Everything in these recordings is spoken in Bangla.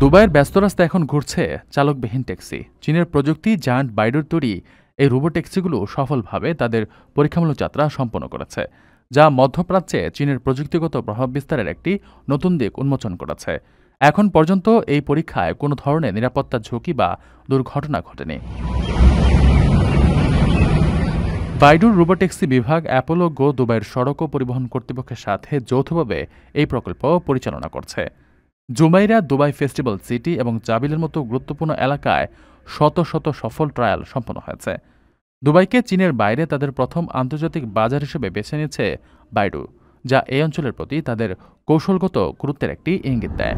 দুবাইয়ের ব্যস্ত রাস্তায় এখন ঘুরছে চালকবিহীন ট্যাক্সি। চীনের প্রযুক্তি জায়ান্ট বাইডুর তৈরি এই রোবো ট্যাক্সিগুলো সফলভাবে তাদের পরীক্ষামূলক যাত্রা সম্পন্ন করেছে, যা মধ্যপ্রাচ্যে চীনের প্রযুক্তিগত প্রভাব বিস্তারের একটি নতুন দিক উন্মোচন করেছে। এখন পর্যন্ত এই পরীক্ষায় কোনো ধরনের নিরাপত্তা ঝুঁকি বা দুর্ঘটনা ঘটেনি। বাইডুর রোবোট্যাক্সি বিভাগ অ্যাপোলো গো দুবাইয়ের সড়ক ও পরিবহন কর্তৃপক্ষের সাথে যৌথভাবে এই প্রকল্প পরিচালনা করছে। জুমাইরা, দুবাই ফেস্টিভ্যাল সিটি এবং জাবিলের মতো গুরুত্বপূর্ণ এলাকায় শত শত সফল ট্রায়াল সম্পন্ন হয়েছে। দুবাইকে চীনের বাইরে তাদের প্রথম আন্তর্জাতিক বাজার হিসেবে বেছে নিয়েছে বাইডু, যা এই অঞ্চলের প্রতি তাদের কৌশলগত গুরুত্বের একটি ইঙ্গিত দেয়।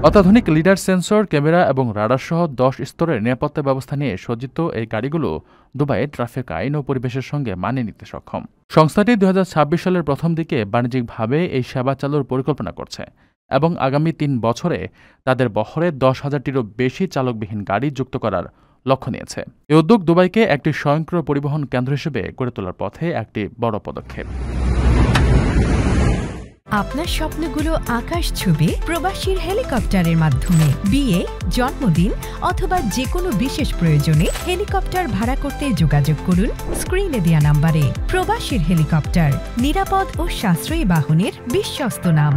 অত্যাধুনিক লিডার সেন্সর, ক্যামেরা এবং রাডারসহ 10 স্তরের নিরাপত্তা ব্যবস্থা নিয়ে সজ্জিত এই গাড়িগুলো দুবাইয়ে ট্রাফিক আইন ও পরিবেশের সঙ্গে মানিয়ে নিতে সক্ষম। সংস্থাটি 2026 সালের প্রথম দিকে বাণিজ্যিকভাবে এই সেবা চালুর পরিকল্পনা করছে এবং আগামী 3 বছরে তাদের বহরে 10,000টিরও বেশি চালকবিহীন গাড়ি যুক্ত করার লক্ষ্য নিয়েছে। এই উদ্যোগ দুবাইকে একটি স্বয়ংক্রিয় পরিবহন কেন্দ্র হিসেবে গড়ে তোলার পথে একটি বড় পদক্ষেপ। আপনার স্বপ্নগুলো আকাশ ছুবে প্রবাসীর হেলিকপ্টারের মাধ্যমে। বিয়ে, জন্মদিন অথবা যে কোনো বিশেষ প্রয়োজনে হেলিকপ্টার ভাড়া করতে যোগাযোগ করুন স্ক্রিনে দেয়া নাম্বারে। প্রবাসীর হেলিকপ্টার, নিরাপদ ও সাশ্রয়ী বাহনের বিশ্বস্ত নাম।